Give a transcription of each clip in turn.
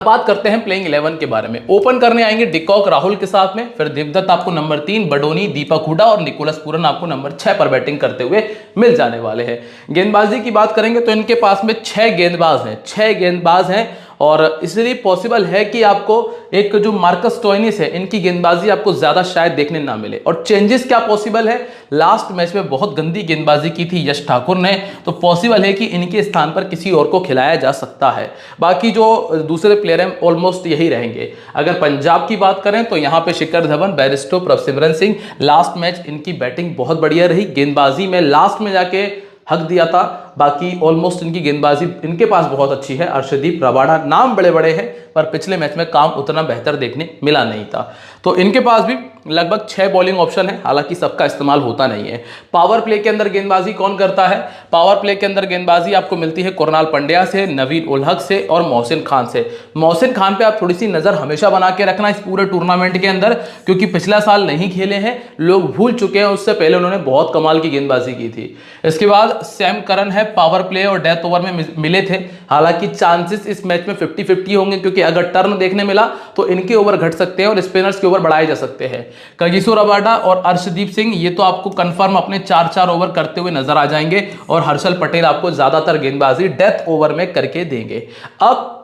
बात करते हैं प्लेइंग 11 के बारे में। ओपन करने आएंगे डिकॉक राहुल के साथ में, फिर देवदत्त आपको नंबर 3, बडोनी, दीपक हुडा और निकोलस पूरन आपको नंबर 6 पर बैटिंग करते हुए मिल जाने वाले हैं। गेंदबाजी की बात करेंगे तो इनके पास में 6 गेंदबाज हैं, 6 गेंदबाज हैं और इसलिए पॉसिबल है कि आपको एक जो मार्कस स्टोइनिस है इनकी गेंदबाजी आपको ज्यादा शायद देखने ना मिले। और चेंजेस क्या पॉसिबल है, लास्ट मैच में बहुत गंदी गेंदबाजी की थी यश ठाकुर ने, तो पॉसिबल है कि इनके स्थान पर किसी और को खिलाया जा सकता है। बाकी जो दूसरे प्लेयर हैं ऑलमोस्ट यही रहेंगे। अगर पंजाब की बात करें तो यहां पे Shikhar Dhawan, Bairstow, Prabhsimran Singh, last match इनकी बैटिंग बहुत बढ़िया रही, गेंदबाजी में लास्ट में जाके हक दिया था, बाकी ऑलमोस्ट इनकी गेंदबाजी इनके पास बहुत अच्छी है। अर्शदीप, रबाडा नाम बड़े बड़े हैं पर पिछले मैच में काम उतना बेहतर देखने मिला नहीं था। तो इनके पास भी लगभग 6 बॉलिंग ऑप्शन है, हालांकि सबका इस्तेमाल होता नहीं है। पावर प्ले के अंदर गेंदबाजी कौन करता है, पावर प्ले के अंदर गेंदबाजी आपको मिलती है कुरनाल पंड्या से, नवीन उल हक से और मोहसिन खान से। मोहसिन खान पे आप थोड़ी सी नजर हमेशा बना के रखना इस पूरे टूर्नामेंट के अंदर, क्योंकि पिछला साल नहीं खेले हैं, लोग भूल चुके हैं, उससे पहले उन्होंने बहुत कमाल की गेंदबाजी की थी। इसके बाद सैम करन है, पावर प्ले और डेथ ओवर में मिले थे, हालांकि चांसेस इस मैच में 50-50 होंगे, क्योंकि अगर टर्न देखने मिला तो इनके ओवर घट सकते हैं और स्पिनर्स के ओवर बढ़ाए जा सकते हैं। कगिसो रबाडा और अर्शदीप सिंह ये तो आपको कंफर्म अपने 4-4 ओवर करते हुए नजर आ जाएंगे और हर्षल पटेल आपको ज्यादातर गेंदबाजी डेथ ओवर में करके देंगे। अब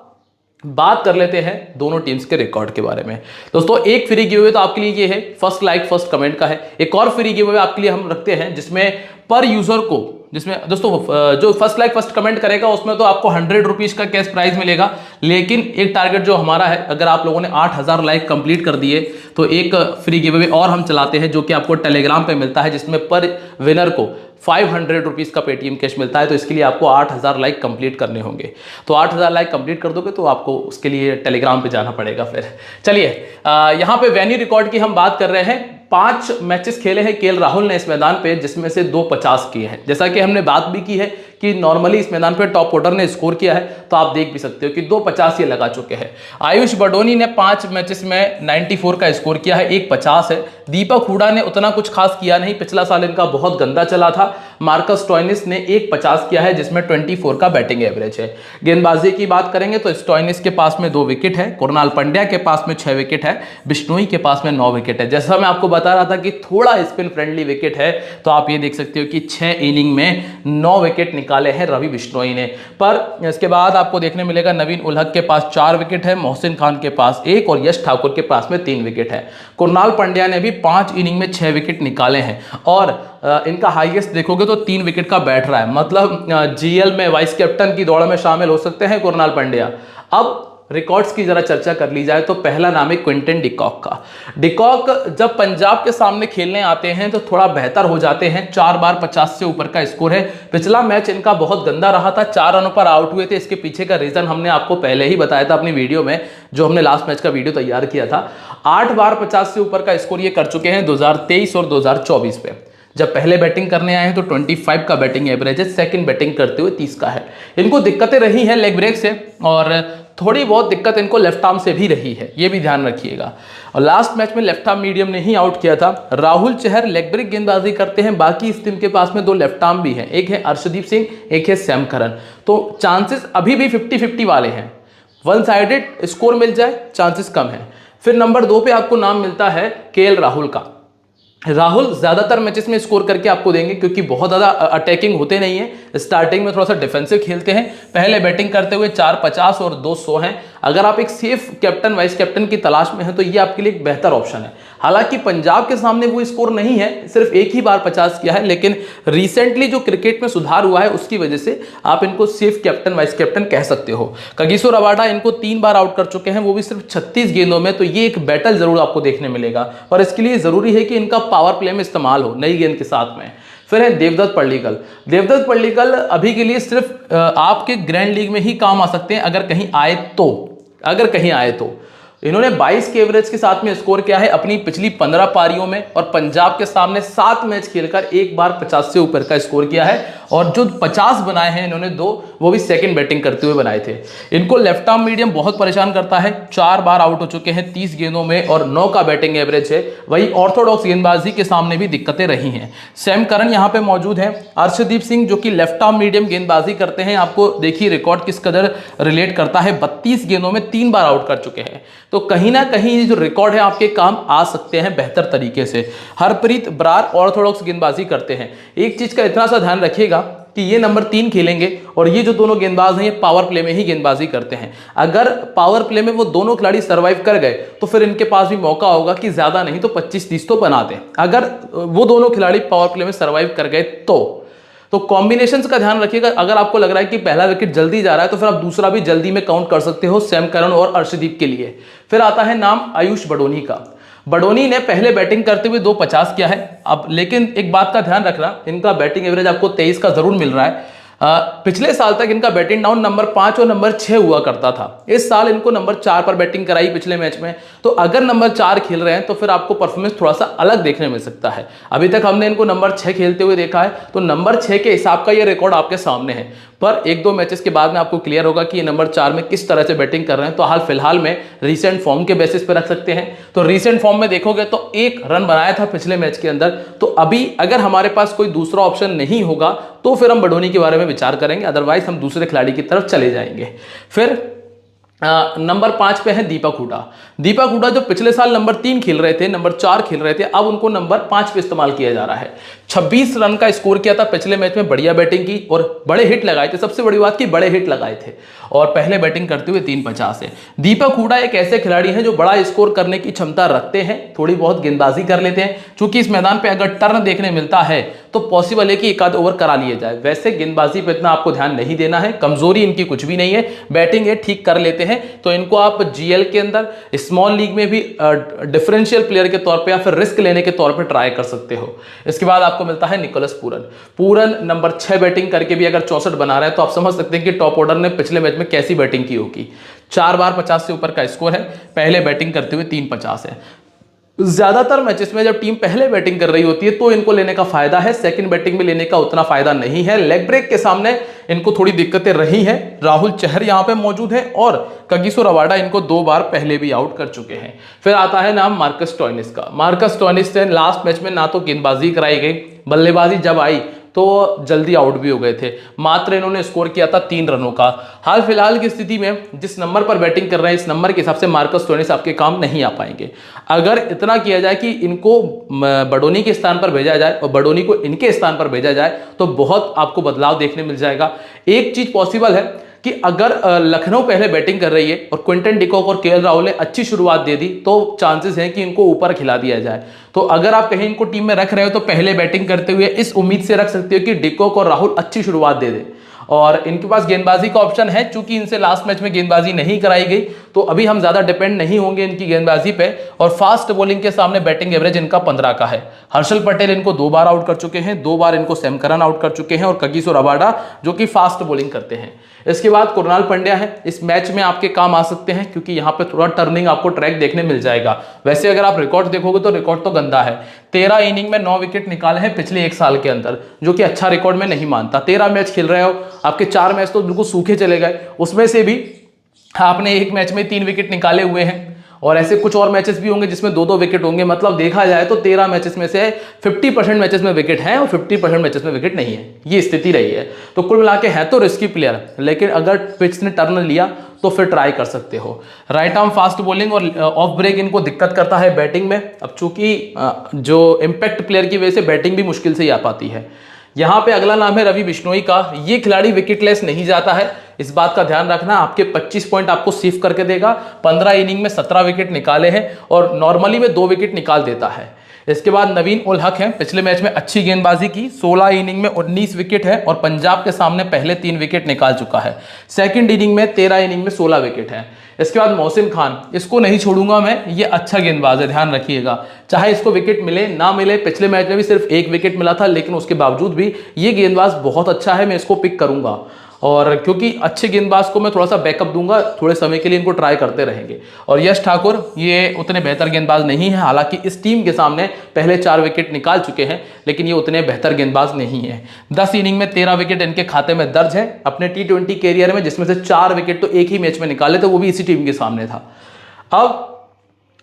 बात कर लेते हैं दोनों टीम्स के रिकॉर्ड के बारे में। दोस्तों एक फ्री गिव अवे तो आपके लिए ये है, फर्स्ट लाइक फर्स्ट कमेंट का है। एक और फ्री गिव अवे आपके लिए हम रखते हैं जिसमें पर यूजर को, जिसमें दोस्तों जो फर्स्ट लाइक फर्स्ट कमेंट करेगा उसमें तो आपको 100 रुपीज का कैश प्राइज मिलेगा, लेकिन एक टारगेट जो हमारा है, अगर आप लोगों ने 8000 लाइक कंप्लीट कर दिए तो एक फ्री गिव अवे और हम चलाते हैं जो कि आपको टेलीग्राम पे मिलता है, जिसमें पर विनर को 500 रुपीज का पेटीएम कैश मिलता है। तो इसके लिए आपको 8000 लाइक कंप्लीट करने होंगे, तो 8000 लाइक कंप्लीट कर दोगे तो आपको उसके लिए टेलीग्राम पे जाना पड़ेगा। फिर चलिए यहाँ पे वेन्यू रिकॉर्ड की हम बात कर रहे हैं। 5 मैचेस खेले हैं केएल राहुल ने इस मैदान पे, जिसमें से 2 50 किए हैं। जैसा कि हमने बात भी की है कि नॉर्मली इस मैदान पे टॉप ऑर्डर ने स्कोर किया है, तो आप देख भी सकते हो कि 2 50 ये लगा चुके हैं। आयुष बडोनी ने 5 मैचेस में 94 का स्कोर किया है, 1 50 है। दीपक हुडा ने उतना कुछ खास किया नहीं, पिछला साल इनका बहुत गंदा चला था। मार्कस स्टोइनिस ने 1 50 किया है, जिसमें 24 का बैटिंग एवरेज है। गेंदबाजी की बात करेंगे तो स्टोइनिस के पास में 2 विकेट है, कुरनाल पंड्या के पास में 6 विकेट है, बिश्नोई के पास में 9 विकेट है। जैसा मैं आपको बता रहा था कि थोड़ा स्पिन फ्रेंडली विकेट है, तो आप ये देख सकते हो कि 6 इनिंग में 9 विकेट निकाले हैं रवि बिश्नोई ने। पर इसके बाद आपको देखने मिलेगा नवीन उल हक के पास 4 विकेट है, मोहसिन खान के पास 1 और यश ठाकुर के पास में 3 विकेट है। कुरनाल पंड्या ने भी 5 इनिंग में 6 विकेट निकाले हैं और इनका हाईएस्ट देखोगे तो 3 विकेट का बैठ रहा है, मतलब जीएल में वाइस कैप्टन की दौड़ में शामिल हो सकते हैं कुरनाल पंड्या। अब रिकॉर्ड्स की जरा चर्चा कर ली जाए तो पहला नाम है क्विंटन डिकॉक का। डिकॉक जब पंजाब के सामने खेलने आते हैं तो थोड़ा बेहतर हो जाते हैं, 4 बार 50 से ऊपर का स्कोर है। पिछला मैच इनका बहुत गंदा रहा था, 4 रनों पर आउट हुए थे। इसके पीछे का रीजन हमने आपको पहले ही बताया था अपनी वीडियो में, जो हमने लास्ट मैच का वीडियो तैयार किया था। 8 बार 50 से ऊपर का स्कोर ये कर चुके हैं 2023 और 2024 पे। जब पहले बैटिंग करने आए हैं तो 25 का बैटिंग एवरेज है, सेकंड बैटिंग करते हुए 30 का है। इनको दिक्कतें रही हैं लेग ब्रेक से और थोड़ी बहुत दिक्कत इनको लेफ्ट आर्म से भी रही है, ये भी ध्यान रखिएगा। और लास्ट मैच में लेफ्ट आर्म मीडियम ने ही आउट किया था। राहुल चहर लेग ब्रेक गेंदबाजी करते हैं, बाकी इस टीम के पास में 2 लेफ्ट आर्म भी हैं, एक है अर्शदीप सिंह, एक है सैम करन। तो चांसेस अभी भी 50-50 वाले हैं, वन साइडेड स्कोर मिल जाए चांसेस कम है। फिर नंबर 2 पे आपको नाम मिलता है केएल राहुल का। राहुल ज्यादातर मैचेस में स्कोर करके आपको देंगे, क्योंकि बहुत ज्यादा अटैकिंग होते नहीं है, स्टार्टिंग में थोड़ा सा डिफेंसिव खेलते हैं। पहले बैटिंग करते हुए 4 50 और 2 100 हैं। अगर आप एक सेफ कैप्टन वाइस कैप्टन की तलाश में हैं तो ये आपके लिए एक बेहतर ऑप्शन है। हालांकि पंजाब के सामने वो स्कोर नहीं है, सिर्फ एक ही बार 50 किया है, लेकिन रिसेंटली जो क्रिकेट में सुधार हुआ है उसकी वजह से आप इनको सेफ कैप्टन वाइस कैप्टन कह सकते हो। कगिसो रबाडा इनको 3 बार आउट कर चुके हैं, वो भी सिर्फ 36 गेंदों में, तो ये एक बैटल जरूर आपको देखने मिलेगा। पर इसके लिए जरूरी है कि इनका पावर प्ले में इस्तेमाल हो नई गेंद के साथ में। फिर है देवदत्त पल्लिकल। देवदत्त पल्लिकल अभी के लिए सिर्फ आपके ग्रैंड लीग में ही काम आ सकते हैं, अगर कहीं आए तो। इन्होंने 22 के एवरेज के साथ में स्कोर किया है अपनी पिछली 15 पारियों में, और पंजाब के सामने 7 मैच खेलकर एक बार 50 से ऊपर का स्कोर किया है, और जो 50 बनाए हैं इन्होंने 2, वो भी सेकंड बैटिंग करते हुए बनाए थे। इनको लेफ्ट आर्म मीडियम बहुत परेशान करता है, 4 बार आउट हो चुके हैं 30 गेंदों में और 9 का बैटिंग एवरेज है। वही ऑर्थोडॉक्स गेंदबाजी के सामने भी दिक्कतें रही हैं। सैम करन यहां पे मौजूद है। अर्शदीप सिंह जो कि लेफ्ट आर्म मीडियम गेंदबाजी करते हैं, आपको देखिए रिकॉर्ड किस कदर रिलेट करता है, 32 गेंदों में 3 बार आउट कर चुके हैं। तो कहीं ना कहीं जो रिकॉर्ड है आपके काम आ सकते हैं बेहतर तरीके से। हरप्रीत बरार ऑर्थोडॉक्स गेंदबाजी करते हैं। एक चीज का इतना सा ध्यान रखिएगा कि ये नंबर 3 खेलेंगे और ये जो दोनों गेंदबाज हैं ये पावर प्ले में ही गेंदबाजी करते हैं। अगर पावर प्ले में वो दोनों खिलाड़ी सर्वाइव कर गए तो फिर इनके पास भी मौका होगा कि ज्यादा नहीं तो 25-30 तो बना दें। अगर वो दोनों खिलाड़ी पावर प्ले में सर्वाइव कर गए तो कॉम्बिनेशंस का ध्यान रखिएगा। अगर आपको लग रहा है कि पहला विकेट जल्दी जा रहा है तो फिर आप दूसरा भी जल्दी में काउंट कर सकते हो सैम करन और अर्शदीप के लिए। फिर आता है नाम आयुष बडोनी का। बडोनी ने पहले बैटिंग करते हुए 2.50 किया है। अब लेकिन एक बात का ध्यान रखना, इनका बैटिंग एवरेज आपको 23 का जरूर मिल रहा है। पिछले साल तक इनका बैटिंग डाउन नंबर 5 और नंबर 6 हुआ करता था। इस साल इनको नंबर 4 पर बैटिंग कराई पिछले मैच में। तो अगर नंबर 4 खेल रहे हैं तो फिर आपको परफॉर्मेंस थोड़ा सा अलग देखने मिल सकता है। अभी तक हमने इनको नंबर 6 खेलते हुए देखा है, तो नंबर 6 के हिसाब का ये रिकॉर्ड आपके सामने है। पर 1-2 मैचेस के बाद में आपको क्लियर होगा कि ये नंबर 4 में किस तरह से बैटिंग कर रहे हैं। तो हाल फिलहाल में रीसेंट फॉर्म के बेसिस पे रख सकते हैं। तो रीसेंट फॉर्म में देखोगे तो 1 रन बनाया था पिछले मैच के अंदर। तो अभी अगर हमारे पास कोई दूसरा ऑप्शन नहीं होगा तो फिर हम बडोनी के बारे में विचार करेंगे, अदरवाइज हम दूसरे खिलाड़ी की तरफ चले जाएंगे। फिर नंबर 5 पे है दीपक हुडा। दीपक हुडा जो पिछले साल नंबर 3 खेल रहे थे, नंबर 4 खेल रहे थे, अब उनको नंबर 5 पे इस्तेमाल किया जा रहा है। 26 रन का स्कोर किया था पिछले मैच में, बढ़िया बैटिंग की और बड़े हिट लगाए थे। सबसे बड़ी बात की बड़े हिट लगाए थे और पहले बैटिंग करते हुए 3.50 है। दीपक हुडा एक ऐसे खिलाड़ी हैं जो बड़ा स्कोर करने की क्षमता रखते हैं, थोड़ी बहुत गेंदबाजी कर लेते हैं। क्योंकि इस मैदान पे अगर टर्न देखने मिलता है तो पॉसिबल है कि 1 आध ओवर करा लिए जाए। वैसे गेंदबाजी पे इतना आपको ध्यान नहीं देना है, कमजोरी इनकी कुछ भी नहीं है, बैटिंग है ठीक कर लेते हैं। तो इनको आप जीएल के अंदर, स्मॉल लीग में भी डिफरेंशियल प्लेयर के तौर पे या फिर रिस्क लेने के तौर पे ट्राई कर सकते हो। इसके बाद आपको मिलता है निकोलस पूरन नंबर 6 बैटिंग करके भी अगर 64 बना रहा है तो आप समझ सकते हैं कि टॉप ऑर्डर ने पिछले मैच में कैसी बैटिंग की होगी। 4 बार 50 से ऊपर का स्कोर है, पहले बैटिंग करते हुए 3.50 है। ज्यादातर मैचेस में जब टीम पहले बैटिंग कर रही होती है तो इनको लेने का फायदा है, सेकंड बैटिंग में लेने का उतना फायदा नहीं है। लेग ब्रेक के सामने इनको थोड़ी दिक्कतें रही हैं। राहुल चहर यहां पे मौजूद है और कगिसो रबाडा इनको 2 बार पहले भी आउट कर चुके हैं। फिर आता है नाम मार्कस स्टोइनिस का। मार्कस स्टोइनिस से लास्ट मैच में ना तो गेंदबाजी कराई गई, बल्लेबाजी जब आई तो जल्दी आउट भी हो गए थे। मात्र इन्होंने स्कोर किया था 3 रनों का। हाल फिलहाल की स्थिति में जिस नंबर पर बैटिंग कर रहे हैं, इस नंबर के हिसाब से मार्कस स्टोइनिस आपके काम नहीं आ पाएंगे। अगर इतना किया जाए कि इनको बडोनी के स्थान पर भेजा जाए और बडोनी को इनके स्थान पर भेजा जाए तो बहुत आपको बदलाव देखने मिल जाएगा। एक चीज पॉसिबल है कि अगर लखनऊ पहले बैटिंग कर रही है और क्विंटन डिकॉक और केएल राहुल ने अच्छी शुरुआत दे दी तो चांसेस हैं कि इनको ऊपर खिला दिया जाए। तो अगर आप कहीं इनको टीम में रख रहे हो तो पहले बैटिंग करते हुए इस उम्मीद से रख सकते हो कि डिकॉक और राहुल अच्छी शुरुआत दे दें। और इनके पास गेंदबाजी का ऑप्शन है, चूंकि इनसे लास्ट मैच में गेंदबाजी नहीं कराई गई तो अभी हम ज्यादा डिपेंड नहीं होंगे इनकी गेंदबाजी पे। और फास्ट बॉलिंग के सामने बैटिंग एवरेज इनका 15 का है। हर्षल पटेल इनको 2 बार आउट कर चुके हैं, 2 बार इनको सैम करन आउट कर चुके हैं और कगिसो रबाडा जो कि फास्ट बॉलिंग करते हैं। इसके बाद कुणाल पंड्या है, इस मैच में आपके काम आ सकते हैं क्योंकि यहाँ पे थोड़ा टर्निंग आपको ट्रैक देखने मिल जाएगा। वैसे अगर आप रिकॉर्ड देखोगे तो रिकॉर्ड तो गंदा है। 13 इनिंग में 9 विकेट निकाले हैं पिछले 1 साल के अंदर, जो कि अच्छा रिकॉर्ड में नहीं मानता। 13 मैच खेल रहे हो, आपके 4 मैच तो बिल्कुल सूखे चले गए, उसमें से भी आपने 1 मैच में 3 विकेट निकाले हुए हैं और ऐसे कुछ और मैचेस भी होंगे जिसमें 2-2 विकेट होंगे। मतलब देखा जाए तो 13 मैचेस में से 50% मैचेस में विकेट हैं और 50% मैचेस में विकेट नहीं है, ये स्थिति रही है। तो कुल मिला के है तो रिस्की प्लेयर, लेकिन अगर पिच ने टर्न लिया तो फिर ट्राई कर सकते हो। राइट आर्म फास्ट बॉलिंग और ऑफ ब्रेक इनको दिक्कत करता है बैटिंग में। अब चूंकि जो इम्पैक्ट प्लेयर की वजह से बैटिंग भी मुश्किल से ही आ पाती है। यहां पे अगला नाम है रवि बिश्नोई का। ये खिलाड़ी विकेटलेस नहीं जाता है, इस बात का ध्यान रखना। आपके 25 पॉइंट आपको सेव करके देगा। 15 इनिंग में 17 विकेट निकाले हैं और नॉर्मली में 2 विकेट निकाल देता है। इसके बाद नवीन उल हक है, पिछले मैच में अच्छी गेंदबाजी की, 16 इनिंग में 19 विकेट है और पंजाब के सामने पहले 3 विकेट निकाल चुका है। सेकंड इनिंग में 13 इनिंग में 16 विकेट है। इसके बाद मोहसिन खान, इसको नहीं छोड़ूंगा मैं, ये अच्छा गेंदबाज है, ध्यान रखिएगा। चाहे इसको विकेट मिले ना मिले, पिछले मैच में भी सिर्फ 1 विकेट मिला था, लेकिन उसके बावजूद भी ये गेंदबाज बहुत अच्छा है, मैं इसको पिक करूंगा। और क्योंकि अच्छे गेंदबाज को मैं थोड़ा सा बैकअप दूंगा, थोड़े समय के लिए इनको ट्राई करते रहेंगे। और यश ठाकुर ये उतने बेहतर गेंदबाज नहीं है, हालांकि इस टीम के सामने पहले 4 विकेट निकाल चुके हैं, लेकिन ये उतने बेहतर गेंदबाज नहीं है। 10 इनिंग में 13 विकेट इनके खाते में दर्ज है अपने T20 कैरियर में, जिसमें से 4 विकेट तो एक ही मैच में निकाले थे, वो भी इसी टीम के सामने था। अब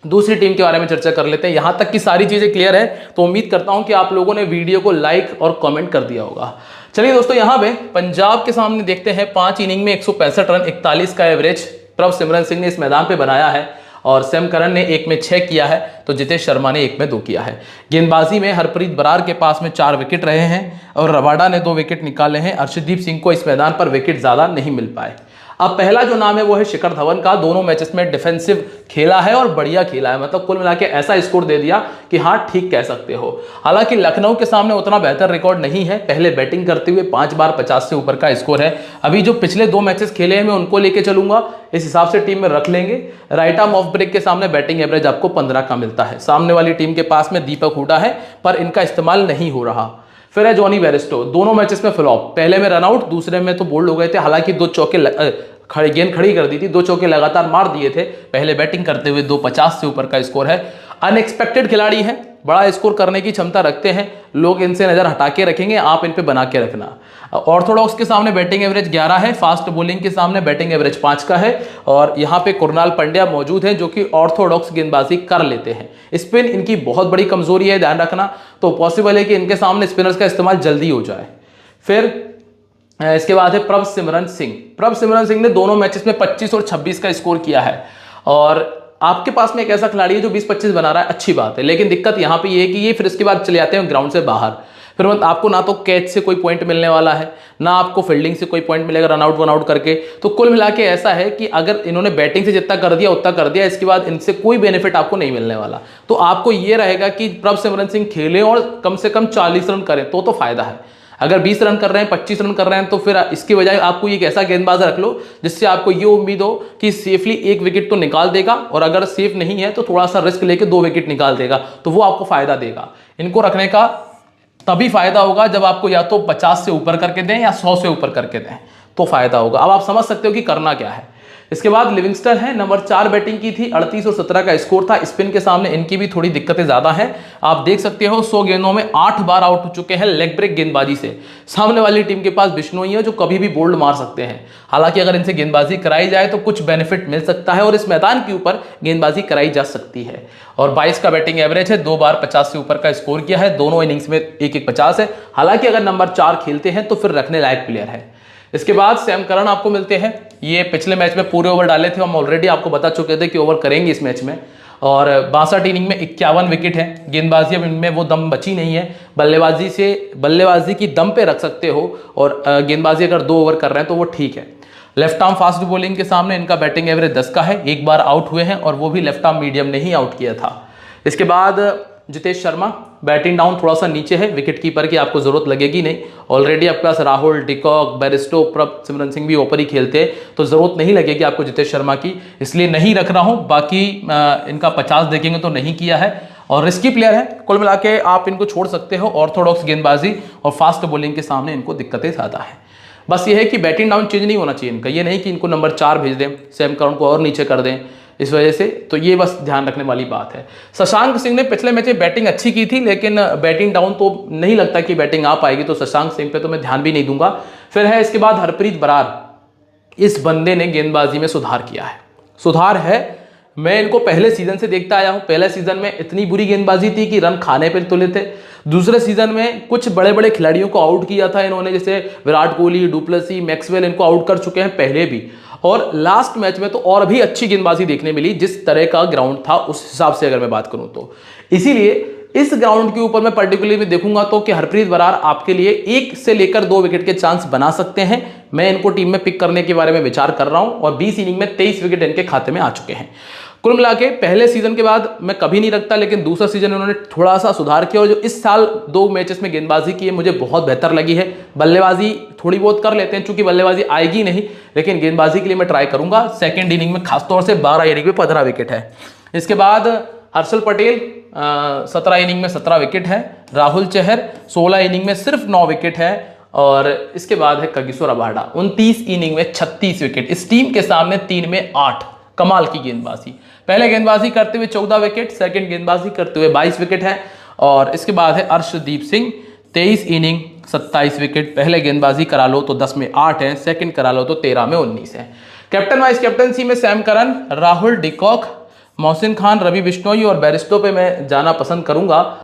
दूसरी टीम के बारे में चर्चा कर लेते हैं। यहां तक की सारी चीजें क्लियर है तो उम्मीद करता हूं कि आप लोगों ने वीडियो को लाइक और कमेंट कर दिया होगा। चलिए दोस्तों, यहां पे पंजाब के सामने देखते हैं 5 इनिंग में 165 रन 41 का एवरेज प्रभ सिमरन सिंह ने इस मैदान पे बनाया है, और सैम करन ने 1 में 6 किया है, तो जितेश शर्मा ने 1 में 2 किया है। गेंदबाजी में हरप्रीत बरार के पास में 4 विकेट रहे हैं और रबाडा ने 2 विकेट निकाले हैं। अर्शदीप सिंह को इस मैदान पर विकेट ज्यादा नहीं मिल पाए। अब पहला जो नाम है वो है शिखर धवन का। दोनों मैचेस में डिफेंसिव खेला है और बढ़िया खेला है, मतलब कुल मिला के ऐसा स्कोर दे दिया कि हाँ ठीक कह सकते हो। हालांकि लखनऊ के सामने उतना बेहतर रिकॉर्ड नहीं है, पहले बैटिंग करते हुए 5 बार 50 से ऊपर का स्कोर है। अभी जो पिछले 2 मैचेस खेले हैं मैं उनको लेके चलूंगा, इस हिसाब से टीम में रख लेंगे। राइट आर्म ऑफ ब्रेक के सामने बैटिंग एवरेज आपको 15 का मिलता है। सामने वाली टीम के पास में दीपक हुडा है, पर इनका इस्तेमाल नहीं हो रहा। फिर है जॉनी बेयरस्टो, दोनों मैचेस में फ्लॉप, पहले में रनआउट, दूसरे में तो बोल्ड हो गए थे। हालांकि 2 चौके गेंद खड़ी कर दी थी, 2 चौके लगातार मार दिए थे पहले बैटिंग करते हुए। 250 से ऊपर का स्कोर है। अनएक्सपेक्टेड खिलाड़ी है, बड़ा स्कोर करने की क्षमता रखते हैं, लोग इनसे नजर हटा के रखेंगे, आप इन पे बना के रखना। ऑर्थोडॉक्स के सामने बैटिंग एवरेज 11 है, फास्ट बॉलिंग के सामने बैटिंग एवरेज 5 का है, और यहाँ पे कुरनाल पंड्या मौजूद है जो कि ऑर्थोडॉक्स गेंदबाजी कर लेते हैं। स्पिन इनकी बहुत बड़ी कमजोरी है, ध्यान रखना, तो पॉसिबल है कि इनके सामने स्पिनर्स का इस्तेमाल जल्दी हो जाए। फिर इसके बाद है प्रभ सिमरन सिंह। प्रभ सिमरन सिंह ने दोनों मैचेस में 25 और 26 का स्कोर किया है, और आपके पास में एक ऐसा खिलाड़ी है जो 20-25 बना रहा है, अच्छी बात है, लेकिन दिक्कत यहाँ पे ये है कि ये फिर इसके बाद चले जाते हैं ग्राउंड से बाहर। फिर आपको ना तो कैच से कोई पॉइंट मिलने वाला है, ना आपको फील्डिंग से कोई पॉइंट मिलेगा रन आउट वन आउट करके। तो कुल मिला के ऐसा है कि अगर इन्होंने बैटिंग से जितना कर दिया उतना कर दिया, इसके बाद इनसे कोई बेनिफिट आपको नहीं मिलने वाला। तो आपको ये रहेगा कि प्रभ सिमरन सिंह खेलें और कम से कम 40 रन करें तो फायदा है। अगर 20 रन कर रहे हैं, 25 रन कर रहे हैं, तो फिर इसकी बजाय आपको एक ऐसा गेंदबाज रख लो जिससे आपको ये उम्मीद हो कि सेफली 1 विकेट तो निकाल देगा, और अगर सेफ नहीं है तो थोड़ा सा रिस्क लेके 2 विकेट निकाल देगा, तो वो आपको फायदा देगा। इनको रखने का तभी फायदा होगा जब आपको या तो 50 से ऊपर करके दें या 100 से ऊपर करके दें, तो फायदा होगा। अब आप समझ सकते हो कि करना क्या है। इसके बाद लिविंगस्टन है, नंबर 4 बैटिंग की थी, 38 और 17 का स्कोर था। स्पिन के सामने इनकी भी थोड़ी दिक्कतें ज्यादा हैं। आप देख सकते हो 100 गेंदों में 8 बार आउट हो चुके हैं लेग ब्रेक गेंदबाजी से। सामने वाली टीम के पास बिश्नोई है जो कभी भी बोल्ड मार सकते हैं। हालांकि अगर इनसे गेंदबाजी कराई जाए तो कुछ बेनिफिट मिल सकता है, और इस मैदान के ऊपर गेंदबाजी कराई जा सकती है। और 22 का बैटिंग एवरेज है, 2 बार 50 से ऊपर का स्कोर किया है, दोनों इनिंग्स में 1-1 50 है। हालांकि अगर नंबर 4 खेलते हैं तो फिर रखने लायक प्लेयर है। इसके बाद सैम करन आपको मिलते हैं। ये पिछले मैच में पूरे ओवर डाले थे, हम ऑलरेडी आपको बता चुके थे कि ओवर करेंगे इस मैच में, और 62 इनिंग में 51 विकेट है। गेंदबाजी अब इनमें वो दम बची नहीं है, बल्लेबाजी की दम पे रख सकते हो, और गेंदबाजी अगर 2 ओवर कर रहे हैं तो वो ठीक है। लेफ्ट आर्म फास्ट बॉलिंग के सामने इनका बैटिंग एवरेज 10 का है, 1 बार आउट हुए हैं, और वो भी लेफ्ट आर्म मीडियम ने ही आउट किया था। इसके बाद जितेश शर्मा, बैटिंग डाउन थोड़ा सा नीचे है, विकेट कीपर की आपको जरूरत लगेगी नहीं, ऑलरेडी आपके पास राहुल, डिकॉक, बेरिस्टो, प्रभ सिमरन सिंह भी ऊपर ही खेलते हैं, तो जरूरत नहीं लगेगी आपको जितेश शर्मा की, इसलिए नहीं रख रहा हूं। बाकी इनका 50 देखेंगे तो नहीं किया है, और रिस्की प्लेयर है। कुल मिला के आप इनको छोड़ सकते हो, ऑर्थोडॉक्स गेंदबाजी और फास्ट बॉलिंग के सामने इनको दिक्कतें ज्यादा है। बस ये है कि बैटिंग डाउन चेंज नहीं होना चाहिए इनका, ये नहीं कि इनको नंबर 4 भेज दें, सैम करन को और नीचे कर दें इस वजह से, तो ये बस ध्यान रखने वाली बात है। शशांक सिंह ने पिछले मैच में बैटिंग अच्छी की थी, लेकिन बैटिंग डाउन तो नहीं लगता कि बैटिंग आ पाएगी, तो शशांक सिंह पे तो मैं ध्यान भी नहीं दूंगा। फिर है इसके बाद हरप्रीत बरार। इस बंदे ने गेंदबाजी में सुधार किया है, सुधार है। मैं इनको पहले सीजन से देखता आया हूं, पहले सीजन में इतनी बुरी गेंदबाजी थी कि रन खाने पर तुले थे। दूसरे सीजन में कुछ बड़े बड़े खिलाड़ियों को आउट किया था इन्होंने, जैसे विराट कोहली, डुप्लेसी, मैक्सवेल, इनको आउट कर चुके हैं पहले भी। और लास्ट मैच में तो और भी अच्छी गेंदबाजी देखने मिली, जिस तरह का ग्राउंड था उस हिसाब से अगर मैं बात करूं तो। इसीलिए इस ग्राउंड के ऊपर मैं पर्टिकुलरली देखूंगा तो कि हरप्रीत बरार आपके लिए 1 से लेकर 2 विकेट के चांस बना सकते हैं। मैं इनको टीम में पिक करने के बारे में विचार कर रहा हूं, और 20 इनिंग में 23 विकेट इनके खाते में आ चुके हैं। कुल मिला के पहले सीजन के बाद मैं कभी नहीं रखता, लेकिन दूसरा सीजन उन्होंने थोड़ा सा सुधार किया, और जो इस साल 2 मैचेस में गेंदबाजी की है मुझे बहुत बेहतर लगी है। बल्लेबाजी थोड़ी बहुत कर लेते हैं, चूंकि बल्लेबाजी आएगी नहीं, लेकिन गेंदबाजी के लिए मैं ट्राई करूंगा। सेकंड इनिंग में खासतौर से 12 इनिंग में 15 विकेट है। इसके बाद हर्षल पटेल 17 इनिंग में 17 विकेट है। राहुल चहर 16 इनिंग में सिर्फ 9 विकेट है, और इसके बाद है कगिसो रबाडा, 29 इनिंग में 36 विकेट, इस टीम के सामने 3 में 8, कमाल की गेंदबाजी। पहले गेंदबाजी करते हुए 14 विकेट, सेकंड गेंदबाजी करते हुए 22 विकेट है। और इसके बाद है अर्शदीप सिंह, 23 इनिंग 27 विकेट, पहले गेंदबाजी करा लो तो 10 में 8 है, सेकंड करा लो तो 13 में 19 है। कैप्टन वाइस कैप्टनसी में Sam Curran, Rahul de Kock, Mohsin Khan, Ravi Bishnoi और बैरिस्टो पे मैं जाना पसंद करूंगा।